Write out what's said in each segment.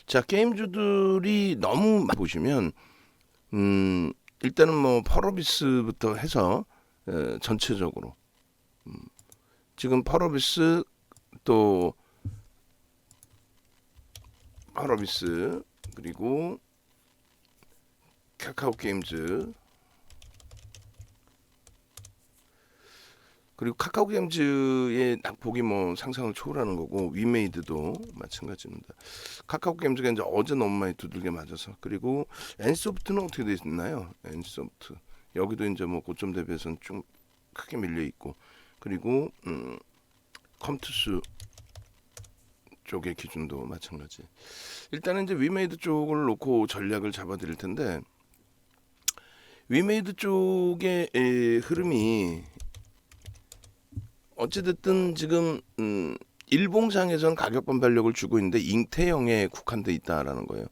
자, 게임주들이 너무 많이 보시면 일단은 뭐 펄어비스부터 해서 전체적으로 지금 펄어비스 또 펄어비스 그리고 카카오 게임즈 그리고 카카오 게임즈의 낙폭이 뭐 상상을 초월하는 거고 위메이드도 마찬가지입니다. 카카오 게임즈가 이제 어제 너무 많이 두들겨 맞아서 그리고 엔소프트는 어떻게 돼 있나요? 엔소프트 여기도 이제 뭐 고점 대비해서는 좀 크게 밀려 있고 그리고 컴투스 쪽의 기준도 마찬가지. 일단은 이제 위메이드 쪽을 놓고 전략을 잡아드릴 텐데 위메이드 쪽의 흐름이 어찌됐든 지금 일봉상에선 가격 반발력을 주고 있는데 잉태형에 국한돼 있다라는 거예요.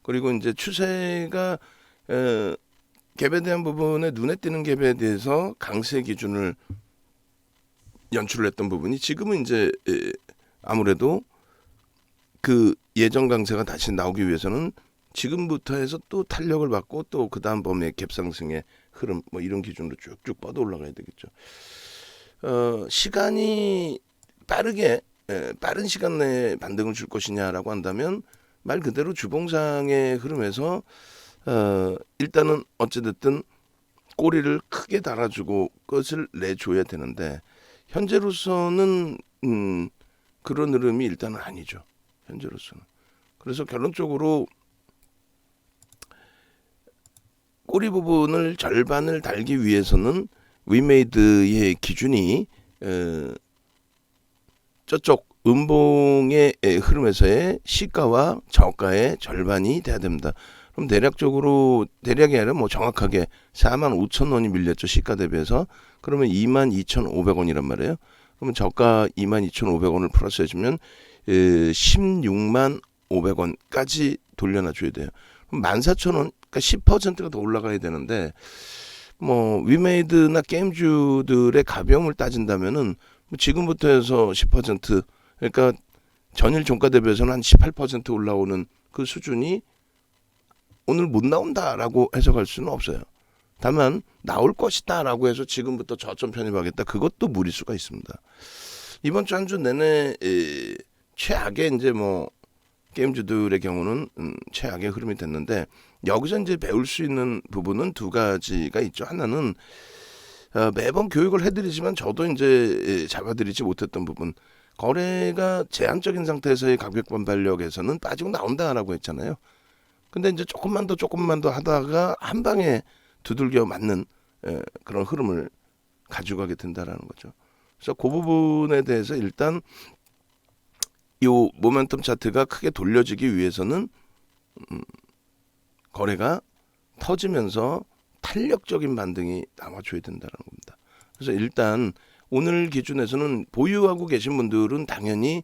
그리고 이제 추세가 갭에 대한 부분에 눈에 띄는 갭에 대해서 강세 기준을 연출을 했던 부분이 지금은 이제 아무래도 그 예전 강세가 다시 나오기 위해서는 지금부터 해서 또 탄력을 받고 또 그 다음 범위의 갭 상승의 흐름 뭐 이런 기준으로 쭉쭉 뻗어 올라가야 되겠죠. 시간이 빠른 시간 내에 반등을 줄 것이냐라고 한다면 말 그대로 주봉상의 흐름에서 일단은 어찌됐든 꼬리를 크게 달아주고 끝을 내줘야 되는데 현재로서는 그런 흐름이 일단은 아니죠. 현재로서는. 그래서 결론적으로 꼬리 부분을 절반을 달기 위해서는 위메이드의 기준이 저쪽 음봉의 흐름에서의 시가와 저가의 절반이 돼야 됩니다. 그럼 대략이 아니라 뭐 정확하게 45,000원이 밀렸죠. 시가 대비해서. 그러면 22,500원이란 말이에요. 그러면 저가 22,500원을 플러스 해주면 165,500원까지 돌려놔 줘야 돼요. 그럼 14,000원, 그러니까 10%가 더 올라가야 되는데 뭐 위메이드나 게임주들의 가벼움을 따진다면은 뭐 지금부터 해서 10% 그러니까 전일 종가 대비해서는 한 18% 올라오는 그 수준이 오늘 못 나온다라고 해석할 수는 없어요. 다만 나올 것이다라고 해서 지금부터 저점 편입하겠다 그것도 무리수가 있습니다. 이번 주 한 주 내내 최악의 이제 뭐 게임주들의 경우는 최악의 흐름이 됐는데 여기서 이제 배울 수 있는 부분은 두 가지가 있죠. 하나는 매번 교육을 해드리지만 저도 이제 잡아드리지 못했던 부분 거래가 제한적인 상태에서의 가격 반발력에서는 빠지고 나온다라고 했잖아요. 근데 이제 조금만 더 하다가 한 방에 두들겨 맞는 그런 흐름을 가져가게 된다라는 거죠. 그래서 그 부분에 대해서 일단 이 모멘텀 차트가 크게 돌려지기 위해서는 거래가 터지면서 탄력적인 반등이 나와줘야 된다는 겁니다. 그래서 일단 오늘 기준에서는 보유하고 계신 분들은 당연히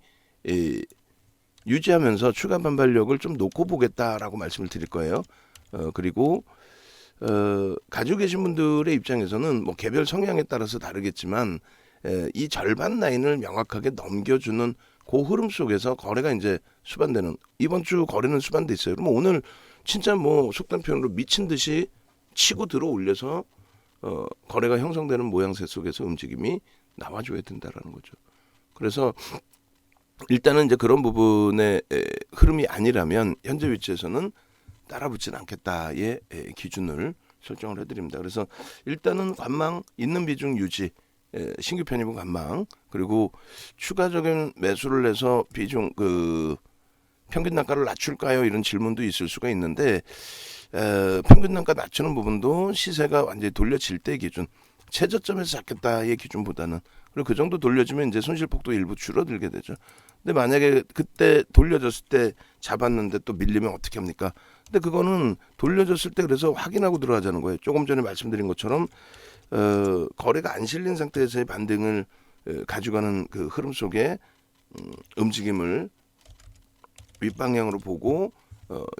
유지하면서 추가 반발력을 좀 놓고 보겠다라고 말씀을 드릴 거예요. 그리고 가지고 계신 분들의 입장에서는 뭐 개별 성향에 따라서 다르겠지만 이 절반 라인을 명확하게 넘겨주는 그 흐름 속에서 거래가 이제 수반되는 이번 주 거래는 수반돼 있어요. 그럼 오늘 진짜 뭐 속단 표현으로 미친 듯이 치고 들어 올려서 거래가 형성되는 모양새 속에서 움직임이 나와줘야 된다라는 거죠. 그래서 일단은 이제 그런 부분의 흐름이 아니라면 현재 위치에서는 따라붙지는 않겠다의 기준을 설정을 해드립니다. 그래서 일단은 관망 있는 비중 유지, 신규 편입은 관망 그리고 추가적인 매수를 해서 비중 평균 단가를 낮출까요? 이런 질문도 있을 수가 있는데 평균 단가 낮추는 부분도 시세가 완전히 돌려질 때 기준 최저점에서 잡겠다의 기준보다는 그리고 그 정도 돌려주면 이제 손실폭도 일부 줄어들게 되죠. 근데 만약에 그때 돌려줬을 때 잡았는데 또 밀리면 어떻게 합니까? 근데 그거는 돌려줬을 때 그래서 확인하고 들어가자는 거예요. 조금 전에 말씀드린 것처럼 거래가 안 실린 상태에서의 반등을 가져가는 그 흐름 속에 움직임을 윗방향으로 보고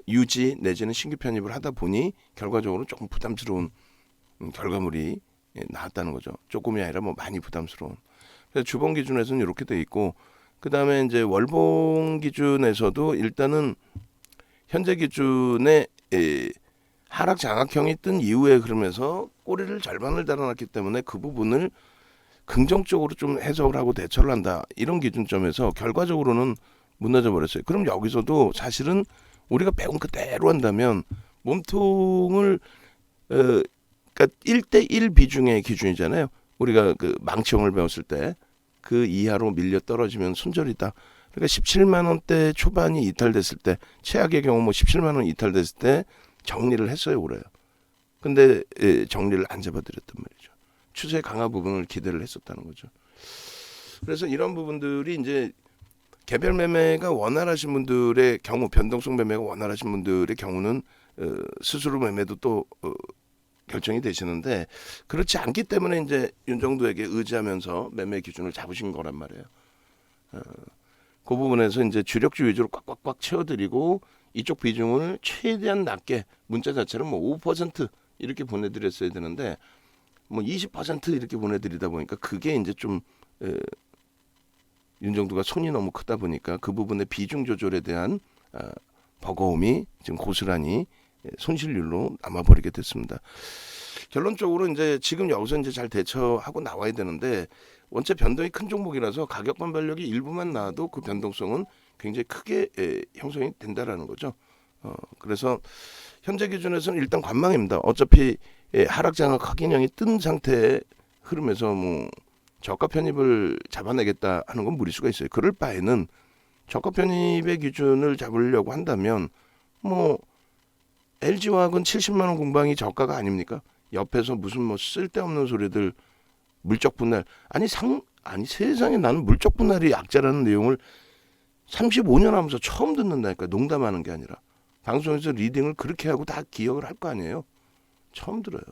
유지 내지는 신규 편입을 하다 보니 결과적으로 조금 부담스러운 결과물이 나왔다는 거죠. 조금이 아니라 뭐 많이 부담스러운. 그래서 주봉 기준에서는 이렇게 돼 있고 그 다음에 이제 월봉 기준에서도 일단은 현재 기준에 하락 장악형이 뜬 이후에 흐름에서 꼬리를 절반을 달아놨기 때문에 그 부분을 긍정적으로 좀 해석을 하고 대처를 한다. 이런 기준점에서 결과적으로는 무너져 버렸어요. 그럼 여기서도 사실은 우리가 배운 그대로 한다면 몸통을 그러니까 1대1 비중의 기준이잖아요. 우리가 그 망치형을 배웠을 때 그 이하로 밀려 떨어지면 손절이다. 그러니까 17만 원대 초반이 이탈됐을 때, 최악의 경우 뭐 17만 원 이탈됐을 때 정리를 했어요, 올해요. 근데 정리를 안 잡아드렸단 말이죠. 추세 강화 부분을 기대를 했었다는 거죠. 그래서 이런 부분들이 이제 개별 매매가 원활하신 분들의 경우, 변동성 매매가 원활하신 분들의 경우는 스스로 매매도 또 결정이 되시는데, 그렇지 않기 때문에 이제 윤정도에게 의지하면서 매매 기준을 잡으신 거란 말이에요. 그 부분에서 이제 주력주 위주로 꽉꽉꽉 채워드리고 이쪽 비중을 최대한 낮게, 문자 자체는 뭐 5% 이렇게 보내드렸어야 되는데 뭐 20% 이렇게 보내드리다 보니까 그게 이제 좀 윤정도가 손이 너무 크다 보니까 그 부분의 비중 조절에 대한 버거움이 지금 고스란히 손실률로 남아버리게 됐습니다. 결론적으로 이제 지금 여기서 이제 잘 대처하고 나와야 되는데, 원체 변동이 큰 종목이라서 가격 반발력이 일부만 나와도 그 변동성은 굉장히 크게 형성이 된다라는 거죠. 그래서 현재 기준에서는 일단 관망입니다. 어차피 하락 장악 확인형이 뜬 상태의 흐름에서 뭐 저가 편입을 잡아내겠다 하는 건 무리수가 있어요. 그럴 바에는 저가 편입의 기준을 잡으려고 한다면 뭐 LG화학은 70만 원 공방이 저가가 아닙니까? 옆에서 무슨 뭐 쓸데없는 소리들, 물적 분할, 아니 세상에 나는 물적 분할이 약자라는 내용을 35년 하면서 처음 듣는다니까. 농담하는 게 아니라 방송에서 리딩을 그렇게 하고 다 기억을 할 거 아니에요. 처음 들어요.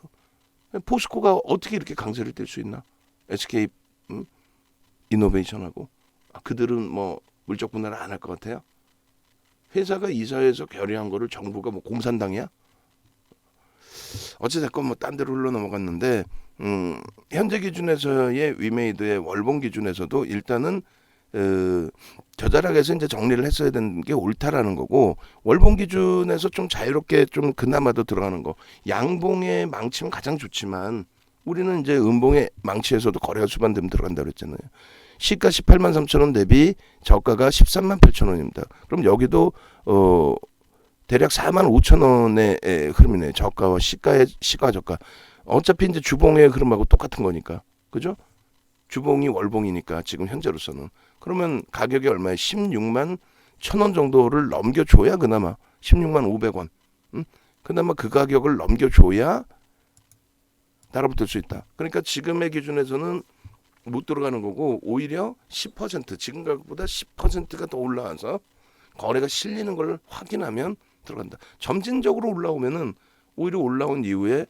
포스코가 어떻게 이렇게 강세를 띨 수 있나? SK 이노베이션하고 그들은 뭐 물적 분할을 안 할 것 같아요. 회사가 이사해서 결의한 거를 정부가 뭐 공산당이야? 어찌됐건 뭐 딴 데로 흘러 넘어갔는데, 현재 기준에서의 위메이드의 월봉 기준에서도 일단은 저자락에서 이제 정리를 했어야 되는 게 옳다라는 거고, 월봉 기준에서 좀 자유롭게 좀 그나마도 들어가는 거, 양봉의 망치면 가장 좋지만 우리는 이제 음봉의 망치에서도 거래가 수반되면 들어간다고 그랬잖아요. 시가 18만 3천 원 대비 저가가 13만 8천 원입니다. 그럼 여기도 대략 4만 5천 원의 흐름이네요. 저가와 시가 저가. 어차피 이제 주봉의 흐름하고 똑같은 거니까, 그죠? 주봉이 월봉이니까 지금 현재로서는. 그러면 가격이 얼마에 16만 1천 원 정도를 넘겨줘야 그나마 16만 500원. 그나마 그 가격을 넘겨줘야 달아붙을 수 있다. 그러니까 지금의 기준에서는 못 들어가는 거고, 오히려 10% 지금 가격보다 10%가 더 올라와서 거래가 실리는 걸 확인하면 들어간다. 점진적으로 올라오면은 오히려 올라온 이후에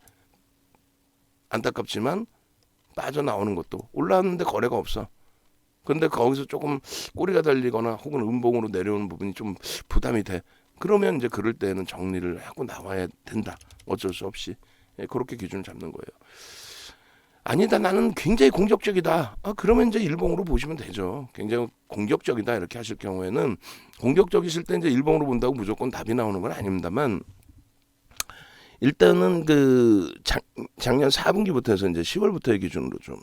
안타깝지만 빠져나오는 것도, 올라왔는데 거래가 없어. 그런데 거기서 조금 꼬리가 달리거나 혹은 음봉으로 내려오는 부분이 좀 부담이 돼. 그러면 이제 그럴 때는 정리를 하고 나와야 된다. 어쩔 수 없이. 그렇게 기준을 잡는 거예요. 아니다, 나는 굉장히 공격적이다. 그러면 이제 일봉으로 보시면 되죠. 굉장히 공격적이다 이렇게 하실 경우에는, 공격적이실 때 이제 일봉으로 본다고 무조건 답이 나오는 건 아닙니다만, 일단은 그 작년 4분기부터 해서 이제 10월부터의 기준으로 좀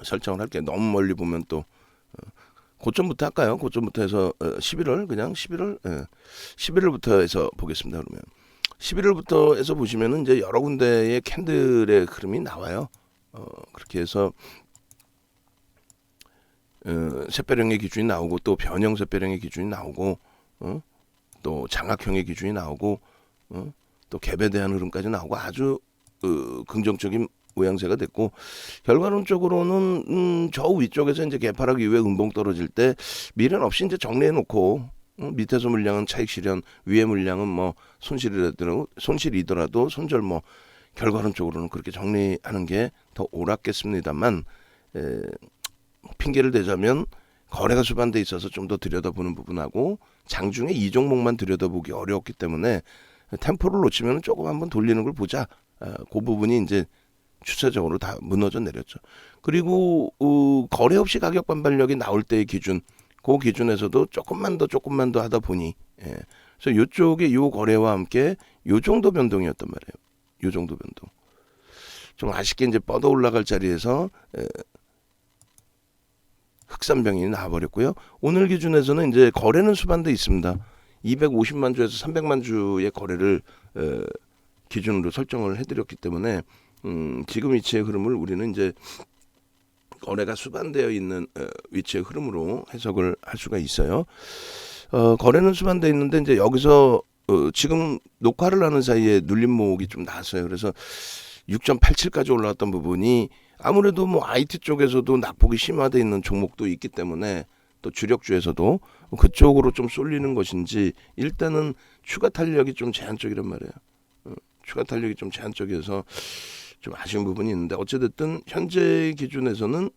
설정을 할게요. 너무 멀리 보면 또 고점부터 할까요? 고점부터 해서 11월 그냥 11월부터 해서 보겠습니다. 그러면 11월부터 해서 보시면은 이제 여러 군데의 캔들의 흐름이 나와요. 그렇게 해서 샛별형의 기준이 나오고, 또 변형 샛별형의 기준이 나오고, 또 장악형의 기준이 나오고, 또 갭에 대한 흐름까지 나오고, 아주 긍정적인 모양새가 됐고, 결과론적으로는 저 위쪽에서 이제 개파락 이후에 음봉 떨어질 때 미련 없이 이제 정리해놓고, 밑에서 물량은 차익 실현, 위에 물량은 뭐 손실이더라도 손절, 뭐 결과론적으로는 그렇게 정리하는 게 더 옳았겠습니다만, 핑계를 대자면 거래가 수반돼 있어서 좀 더 들여다보는 부분하고, 장중에 이 종목만 들여다보기 어려웠기 때문에 템포를 놓치면 조금 한번 돌리는 걸 보자. 그 부분이 이제 추세적으로 다 무너져 내렸죠. 그리고 거래 없이 가격 반발력이 나올 때의 기준, 그 기준에서도 조금만 더 하다 보니 그래서 이쪽에 요 거래와 함께 요 정도 변동이었단 말이에요. 요 정도 변동. 좀 아쉽게 이제 뻗어 올라갈 자리에서 흑산병이 나와버렸고요. 오늘 기준에서는 이제 거래는 수반돼 있습니다. 250만 주에서 300만 주의 거래를 기준으로 설정을 해드렸기 때문에 지금 위치의 흐름을 우리는 이제 거래가 수반되어 있는 위치의 흐름으로 해석을 할 수가 있어요. 거래는 수반되어 있는데 이제 여기서 지금 녹화를 하는 사이에 눌림목이 좀 나왔어요. 그래서 6.87까지 올라왔던 부분이 아무래도 뭐 IT 쪽에서도 낙폭이 심화되어 있는 종목도 있기 때문에 또 주력주에서도 그쪽으로 좀 쏠리는 것인지 일단은 추가 탄력이 좀 제한적이란 말이에요. 추가 탄력이 좀 제한적이어서 좀 아쉬운 부분이 있는데 어찌됐든 현재 기준에서는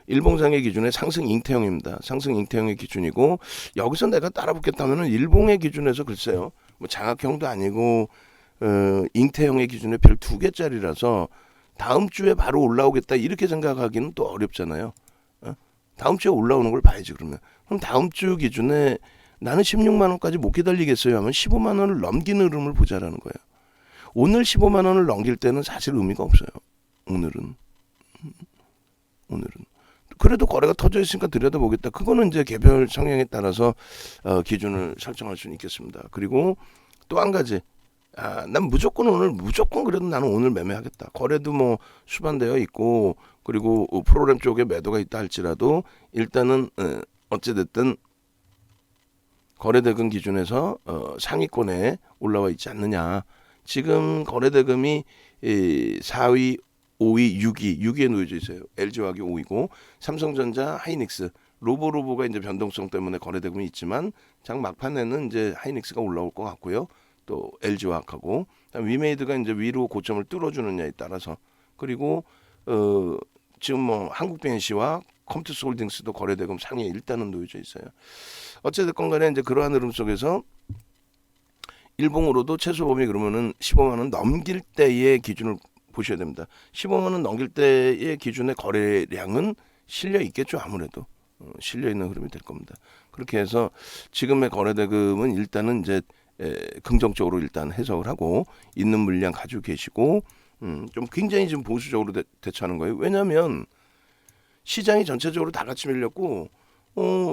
일봉상의 기준의 상승 잉태형입니다. 상승 잉태형의 기준이고 여기서 내가 따라붙겠다면은 일봉의 기준에서 글쎄요. 뭐 장악형도 아니고 잉태형의 기준에 별 2개짜리라서 다음 주에 바로 올라오겠다 이렇게 생각하기는 또 어렵잖아요. 다음 주에 올라오는 걸 봐야지 그러면. 그럼 다음 주 기준에 나는 16만 원까지 못 기다리겠어요 하면 15만 원을 넘기는 흐름을 보자라는 거예요. 오늘 15만 원을 넘길 때는 사실 의미가 없어요. 오늘은. 그래도 거래가 터져 있으니까 들여다보겠다. 그거는 이제 개별 성향에 따라서 기준을 설정할 수는 있겠습니다. 그리고 또 한 가지. 난 무조건 그래도 나는 오늘 매매하겠다. 거래도 뭐 수반되어 있고 그리고 프로그램 쪽에 매도가 있다 할지라도 일단은 어찌됐든 거래대금 기준에서 상위권에 올라와 있지 않느냐. 지금 거래대금이 4위, 5위, 6위에 놓여져 있어요. LG화학이 5위고 삼성전자, 하이닉스, 로보가 이제 변동성 때문에 거래대금이 있지만 장 막판에는 이제 하이닉스가 올라올 것 같고요. 또 LG화학하고 위메이드가 이제 위로 고점을 뚫어주느냐에 따라서 그리고 지금 뭐 한국벤시와 컴투스홀딩스도 거래대금 상위에 일단은 놓여져 있어요. 어찌됐건 간에 이제 그러한 흐름 속에서 일봉으로도 최소 범위 그러면은 15만 원 넘길 때의 기준을 보셔야 됩니다. 15만 원 넘길 때의 기준의 거래량은 실려 있겠죠. 아무래도 실려 있는 흐름이 될 겁니다. 그렇게 해서 지금의 거래대금은 일단은 이제 긍정적으로 일단 해석을 하고 있는 물량 가지고 계시고 좀 굉장히 좀 보수적으로 대처하는 거예요. 왜냐하면 시장이 전체적으로 다 같이 밀렸고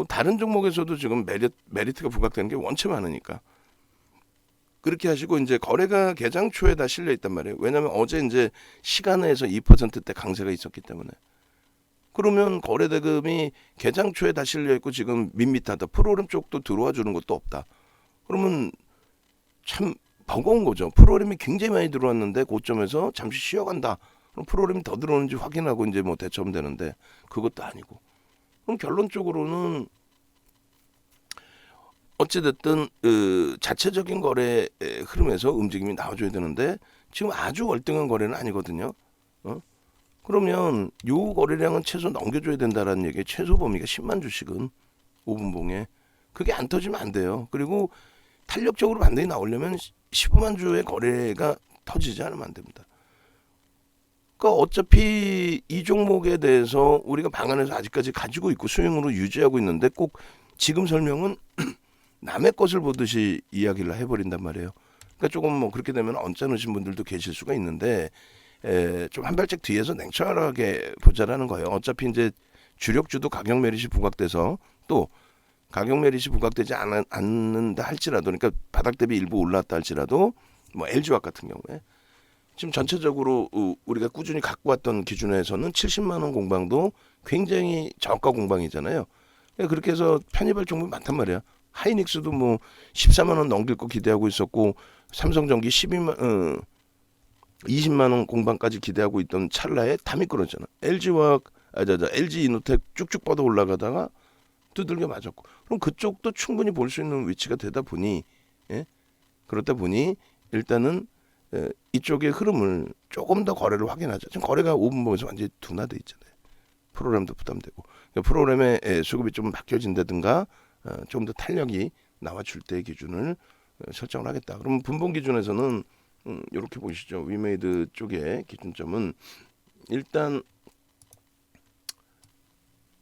다른 종목에서도 지금 메리트가 부각되는 게 원체 많으니까 그렇게 하시고 이제 거래가 개장 초에 다 실려 있단 말이에요. 왜냐하면 어제 이제 시간에서 2%대 강세가 있었기 때문에 그러면 거래대금이 개장 초에 다 실려 있고 지금 밋밋하다. 프로그램 쪽도 들어와 주는 것도 없다. 그러면 참 버거운 거죠. 프로그램이 굉장히 많이 들어왔는데 고점에서 잠시 쉬어간다. 그럼 프로그램이 더 들어오는지 확인하고 이제 뭐 대처하면 되는데 그것도 아니고. 그럼 결론적으로는 어찌됐든 자체적인 거래 흐름에서 움직임이 나와줘야 되는데 지금 아주 월등한 거래는 아니거든요. 그러면 요 거래량은 최소 넘겨줘야 된다라는 얘기에 최소 범위가 10만 주씩은 5분봉에 그게 안 터지면 안 돼요. 그리고 탄력적으로 반등이 나오려면 15만 주의 거래가 터지지 않으면 안 됩니다. 그러니까 어차피 이 종목에 대해서 우리가 방안에서 아직까지 가지고 있고 수익으로 유지하고 있는데 꼭 지금 설명은 남의 것을 보듯이 이야기를 해버린단 말이에요. 그러니까 조금 뭐 그렇게 되면 언짢으신 분들도 계실 수가 있는데 좀 한 발짝 뒤에서 냉철하게 보자라는 거예요. 어차피 이제 주력주도 가격 메리시 부각돼서 또 가격 메리시 부각되지 않는다 할지라도 그러니까 바닥 대비 일부 올랐다 할지라도 뭐 LG화학 같은 경우에 지금 전체적으로 우리가 꾸준히 갖고 왔던 기준에서는 70만 원 공방도 굉장히 저가 공방이잖아요. 그렇게 해서 편입할 종목이 많단 말이야. 하이닉스도 뭐 14만 원 넘길 거 기대하고 있었고 삼성전기 20만 원 공방까지 기대하고 있던 찰나에 다 미끄러졌잖아. LG 이노텍 쭉쭉 뻗어 올라가다가 두들겨 맞았고 그럼 그쪽도 충분히 볼 수 있는 위치가 되다 보니 그렇다 보니 일단은 이쪽의 흐름을 조금 더 거래를 확인하자. 지금 거래가 5분봉에서 완전히 둔화돼 있잖아요. 프로그램도 부담되고 그러니까 프로그램의 수급이 좀 바뀌어진다든가 조금 더 탄력이 나와줄 때의 기준을 설정을 하겠다. 그럼 분봉 기준에서는 이렇게 보시죠. 위메이드 쪽의 기준점은 일단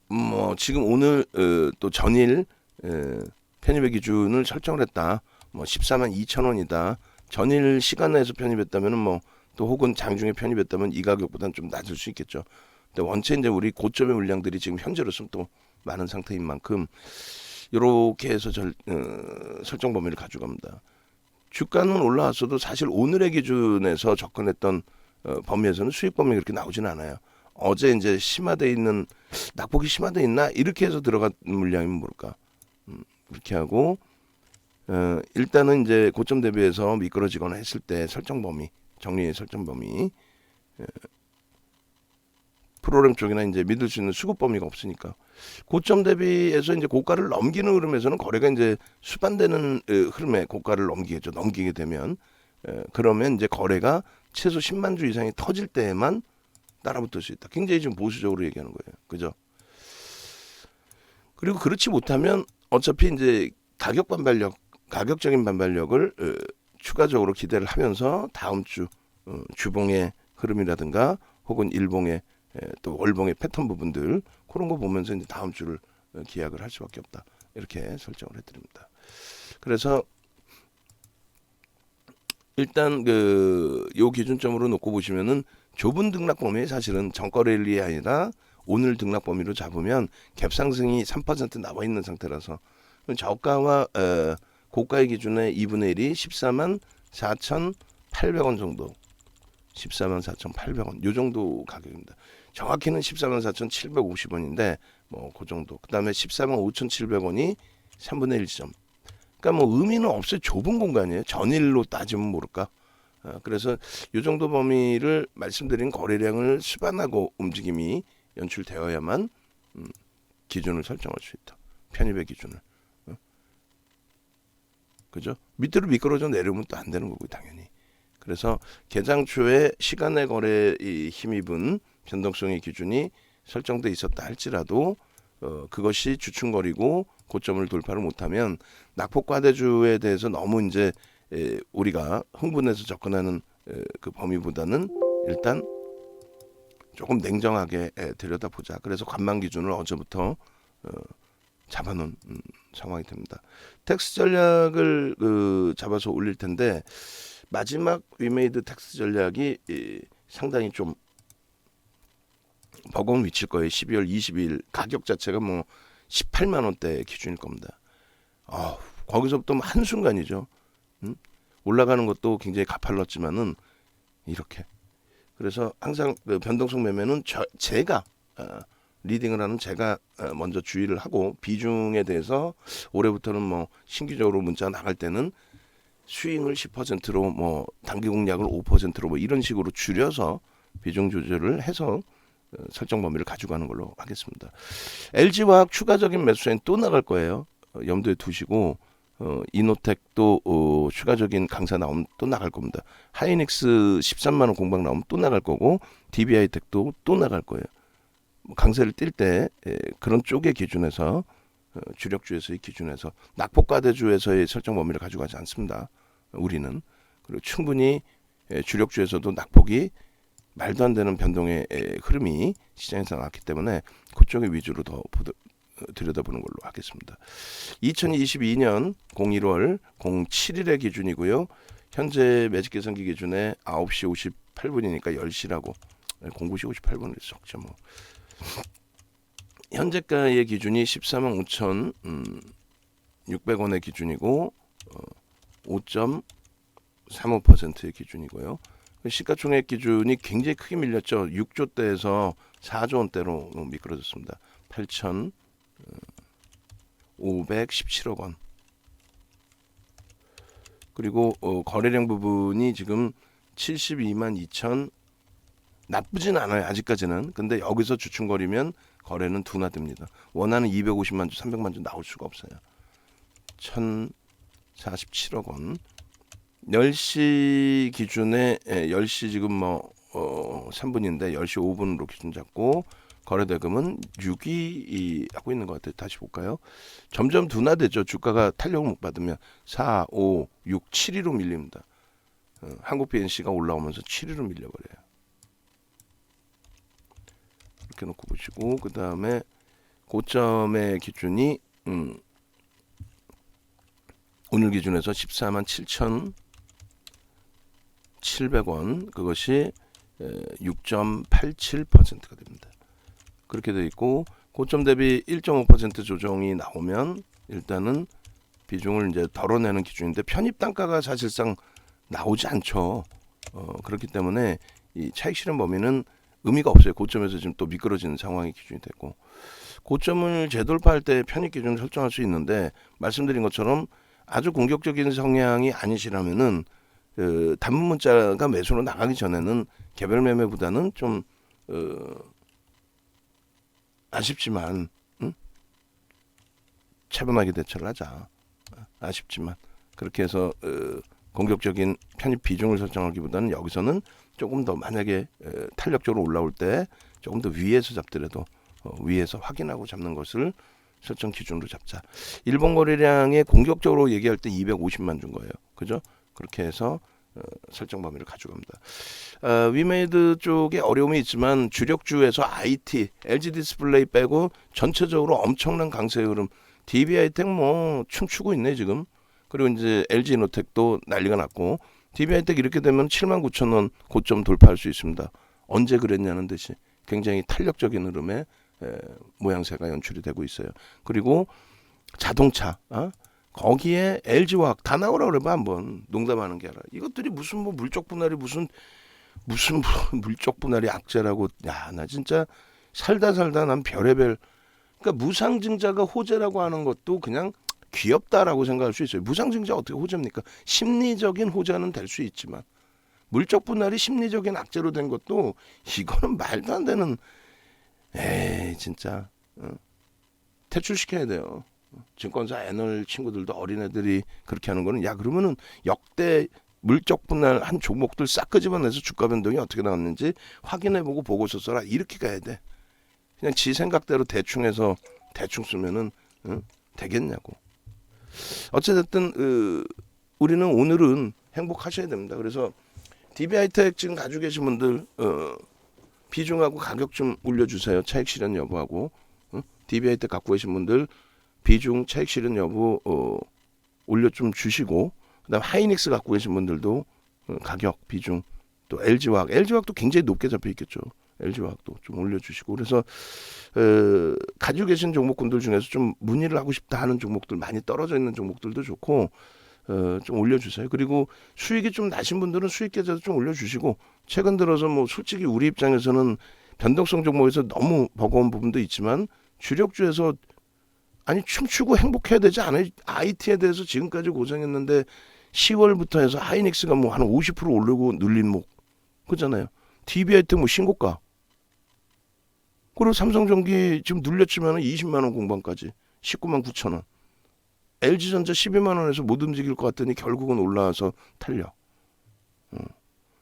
뭐 지금 오늘 또 전일 편입의 기준을 설정을 했다. 뭐 14만 2천 원이다. 전일 시간 내에서 편입했다면은 뭐 또 혹은 장중에 편입했다면 이 가격보다는 좀 낮을 수 있겠죠. 근데 원체 이제 우리 고점의 물량들이 지금 현재로서는 또 많은 상태인 만큼 이렇게 해서 설정 범위를 가져갑니다. 주가는 올라왔어도 사실 오늘의 기준에서 접근했던 범위에서는 수익 범위 그렇게 나오지는 않아요. 어제 이제 심화돼 있는 낙폭이 심화돼 있나 이렇게 해서 들어간 물량이면 모를까. 그렇게 하고 일단은 이제 고점 대비해서 미끄러지거나 했을 때 설정 범위 정리의 설정 범위 프로그램 쪽이나 이제 믿을 수 있는 수급 범위가 없으니까 고점 대비해서 이제 고가를 넘기는 흐름에서는 거래가 이제 수반되는 흐름에 고가를 넘기겠죠. 넘기게 되면 그러면 이제 거래가 최소 10만 주 이상이 터질 때에만 따라붙을 수 있다. 굉장히 좀 보수적으로 얘기하는 거예요. 그죠? 그리고 그렇지 못하면 어차피 이제 가격적인 반발력을 추가적으로 기대를 하면서 다음 주 주봉의 흐름이라든가 혹은 일봉의 또 월봉의 패턴 부분들 그런 거 보면서 이제 다음 주를 기약을 할 수밖에 없다. 이렇게 설정을 해드립니다. 그래서 일단 요 기준점으로 놓고 보시면은 좁은 등락 범위 사실은 정거래일이 아니라 오늘 등락 범위로 잡으면 갭 상승이 3% 나와 있는 상태라서 저가와 고가의 기준의 2분의 1이 14만 4,800원 정도 14만 4,800원 요 정도 가격입니다. 정확히는 14만 4,750원인데 뭐 그 정도. 그다음에 14만 5,700원이 3분의 1점. 그러니까 뭐 의미는 없어요. 좁은 공간이에요. 전일로 따지면 모를까. 그래서 요 정도 범위를 말씀드린 거래량을 수반하고 움직임이 연출되어야만 기준을 설정할 수 있다. 편입의 기준을. 그죠? 밑으로 미끄러져 내려오면 또 안 되는 거고 당연히. 그래서 개장 초에 시간의 거래에 힘입은 변동성의 기준이 설정돼 있었다 할지라도 그것이 주춤거리고 고점을 돌파를 못하면 낙폭 과대주에 대해서 너무 이제 우리가 흥분해서 접근하는 그 범위보다는 일단 조금 냉정하게 들여다보자. 그래서 관망 기준을 어제부터 잡아놓은 상황이 됩니다. 텍스 전략을 잡아서 올릴 텐데 마지막 위메이드 텍스 전략이 상당히 좀 버거운 위치일 거예요. 12월 22일 가격 자체가 뭐 18만 원대 기준일 겁니다. 거기서부터 한순간이죠. 올라가는 것도 굉장히 가팔랐지만은 이렇게. 그래서 항상 그 변동성 매매는 제가 리딩을 하는 제가 먼저 주의를 하고 비중에 대해서 올해부터는 뭐 신규적으로 문자가 나갈 때는 스윙을 10%로 뭐 단기 공략을 5%로 뭐 이런 식으로 줄여서 비중 조절을 해서 설정 범위를 가져가는 걸로 하겠습니다. LG화학 추가적인 매수 사인 또 나갈 거예요. 염두에 두시고 이노텍도 추가적인 강사 나오면 또 나갈 겁니다. 하이닉스 13만 원 공방 나오면 또 나갈 거고 DB하이텍도 또 나갈 거예요. 강세를 뛸 때 그런 쪽의 기준에서 주력주에서의 기준에서 낙폭과대주에서의 설정 범위를 가져가지 않습니다. 우리는. 그리고 충분히 주력주에서도 낙폭이 말도 안 되는 변동의 흐름이 시장에서 나왔기 때문에 그쪽의 위주로 더 들여다보는 걸로 하겠습니다. 2022년 01월 07일의 기준이고요. 현재 매직 계산기 기준에 9시 58분이니까 10시라고 09시 58분을 적죠. 뭐. 현재가의 기준이 14만 5,600원의 기준이고 5.35%의 기준이고요. 시가총액 기준이 굉장히 크게 밀렸죠. 6조 대에서 4조 원대로 미끄러졌습니다. 8,517억 원. 그리고 거래량 부분이 지금 72만 2천 나쁘진 않아요. 아직까지는. 근데 여기서 주춤거리면 거래는 둔화됩니다. 원하는 250만 주, 300만 주 나올 수가 없어요. 1,047억 원. 10시 기준에 10시 지금 뭐 3분인데 10시 5분으로 기준 잡고 거래 대금은 6위 하고 있는 것 같아요. 다시 볼까요? 점점 둔화되죠. 주가가 탄력을 못 받으면 4, 5, 6, 7위로 밀립니다. 한국 BNC가 올라오면서 7위로 밀려버려요. 이렇게 놓고 보시고 그 다음에 고점의 기준이 오늘 기준에서 14만 7,700원, 그것이 6.87%가 됩니다. 그렇게 돼 있고, 고점 대비 1.5% 조정이 나오면 일단은 비중을 이제 덜어내는 기준인데, 편입 단가가 사실상 나오지 않죠. 그렇기 때문에 이 차익 실현 범위는 의미가 없어요. 고점에서 지금 또 미끄러지는 상황이 기준이 되고, 고점을 재돌파할 때 편입 기준을 설정할 수 있는데, 말씀드린 것처럼 아주 공격적인 성향이 아니시라면은 단문 문자가 매수로 나가기 전에는 개별 매매보다는 좀 아쉽지만 차분하게 대처를 하자. 아쉽지만 그렇게 해서 공격적인 편입 비중을 설정하기보다는 여기서는 조금 더, 만약에 탄력적으로 올라올 때 조금 더 위에서 잡더라도 위에서 확인하고 잡는 것을 설정 기준으로 잡자. 일본 거래량에 공격적으로 얘기할 때 250만 준 거예요. 그죠? 그렇게 해서 설정 범위를 가져갑니다. 위메이드 쪽에 어려움이 있지만 주력주에서 IT, LG 디스플레이 빼고 전체적으로 엄청난 강세의 흐름. DB하이텍 뭐 춤추고 있네 지금. 그리고 이제 LG 이노텍도 난리가 났고, DB하이텍 이렇게 되면 79,000원 고점 돌파할 수 있습니다. 언제 그랬냐는 듯이 굉장히 탄력적인 흐름에 모양새가 연출이 되고 있어요. 그리고 자동차, 거기에 LG화학 다 나오라 그래봐 한번. 농담하는 게 아니라 이것들이 무슨 뭐 물적 분할이 무슨 물적 분할이 악재라고. 야, 나 진짜 살다 난 별의별. 그러니까 무상증자가 호재라고 하는 것도 그냥 귀엽다라고 생각할 수 있어요. 무상증자 어떻게 호재입니까? 심리적인 호재는 될 수 있지만 물적 분할이 심리적인 악재로 된 것도, 이거는 말도 안 되는. 에이 진짜 퇴출시켜야 돼요. 증권사 애널 친구들도, 어린애들이 그렇게 하는 거는, 야 그러면은 역대 물적 분할 한 종목들 싹 끄집어내서 주가 변동이 어떻게 나왔는지 확인해보고 보고서 써라, 이렇게 가야 돼. 그냥 지 생각대로 대충 해서 대충 쓰면은 되겠냐고. 어쨌든 우리는 오늘은 행복하셔야 됩니다. 그래서 DB하이텍 지금 가지고 계신 분들 비중하고 가격 좀 올려주세요. 차익 실현 여부하고. DB하이텍 갖고 계신 분들 비중, 차익 실현 여부 올려 좀 주시고, 그다음 하이닉스 갖고 계신 분들도 가격, 비중, 또 LG화학도 굉장히 높게 잡혀 있겠죠. LG화학도 좀 올려주시고. 그래서 가지고 계신 종목군들 중에서 좀 문의를 하고 싶다 하는 종목들, 많이 떨어져 있는 종목들도 좋고 좀 올려주세요. 그리고 수익이 좀 나신 분들은 수익 계좌도 좀 올려주시고, 최근 들어서 뭐 솔직히 우리 입장에서는 변동성 종목에서 너무 버거운 부분도 있지만, 주력주에서 아니 춤추고 행복해야 되지 않아요? IT에 대해서 지금까지 고생했는데 10월부터 해서 하이닉스가 뭐 한 50% 오르고 눌림목 그잖아요. DB하이텍 뭐 신고가. 그리고 삼성전기 지금 눌렸지만 20만 원 공방까지 19만 9천 원. LG전자 12만 원에서 못 움직일 것 같더니 결국은 올라와서 탄력.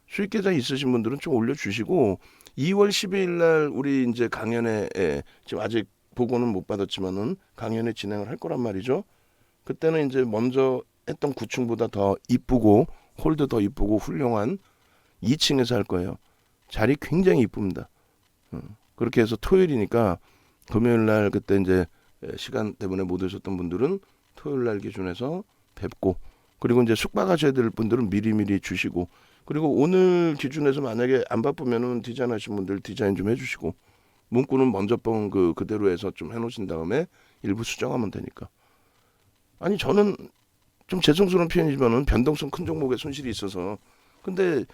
수익 계좌 있으신 분들은 좀 올려주시고, 2월 12일 날 우리 이제 강연회, 지금 아직 보고는 못 받았지만은 강연회 진행을 할 거란 말이죠. 그때는 이제 먼저 했던 9층보다 더 이쁘고 홀도 더 이쁘고 훌륭한 2층에서 할 거예요. 자리 굉장히 이쁩니다. 그렇게 해서 토요일이니까 금요일 날 그때 이제 시간 때문에 못 오셨던 분들은 토요일 날 기준에서 뵙고, 그리고 이제 숙박하셔야 될 분들은 미리미리 주시고, 그리고 오늘 기준에서 만약에 안 바쁘면은 디자인 하신 분들 디자인 좀 해주시고, 문구는 먼저 그대로 해서 좀 해놓으신 다음에 일부 수정하면 되니까. 아니 저는 좀 죄송스러운 표현이지만은 변동성 큰 종목에 손실이 있어서, 근데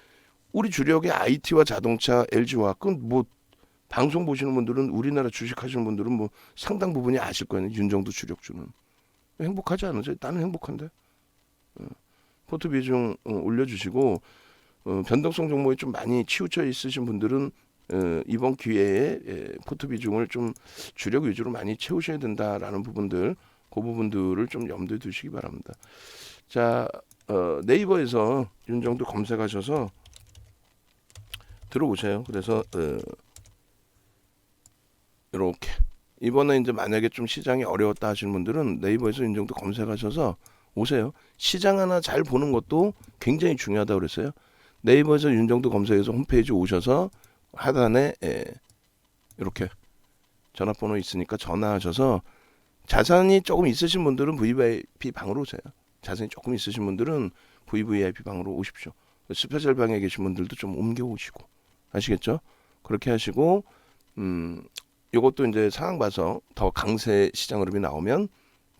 우리 주력의 IT와 자동차, LG와 그건 뭐 방송 보시는 분들은, 우리나라 주식 하시는 분들은 뭐 상당 부분이 아실 거예요. 윤정도 주력주는 행복하지 않으세요? 나는 행복한데. 포트 비중 올려주시고, 변동성 종목에 좀 많이 치우쳐 있으신 분들은 이번 기회에 포트 비중을 좀 주력 위주로 많이 채우셔야 된다라는 부분들, 그 부분들을 좀 염두에 두시기 바랍니다. 자, 네이버에서 윤정도 검색하셔서 들어오세요. 그래서 이렇게 이번에 이제 만약에 좀 시장이 어려웠다 하시는 분들은 네이버에서 윤정도 검색하셔서 오세요. 시장 하나 잘 보는 것도 굉장히 중요하다고 그랬어요. 네이버에서 윤정도 검색해서 홈페이지 오셔서 하단에 이렇게 전화번호 있으니까 전화하셔서, 자산이 조금 있으신 분들은 VVIP 방으로 오세요. 자손이 조금 있으신 분들은 VVIP 방으로 오십시오. 스페셜 방에 계신 분들도 좀 옮겨 오시고 아시겠죠? 그렇게 하시고 요것도 이제 상황 봐서 더 강세 시장 흐름이 나오면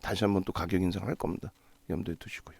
다시 한번 또 가격 인상을 할 겁니다. 염두에 두시고요.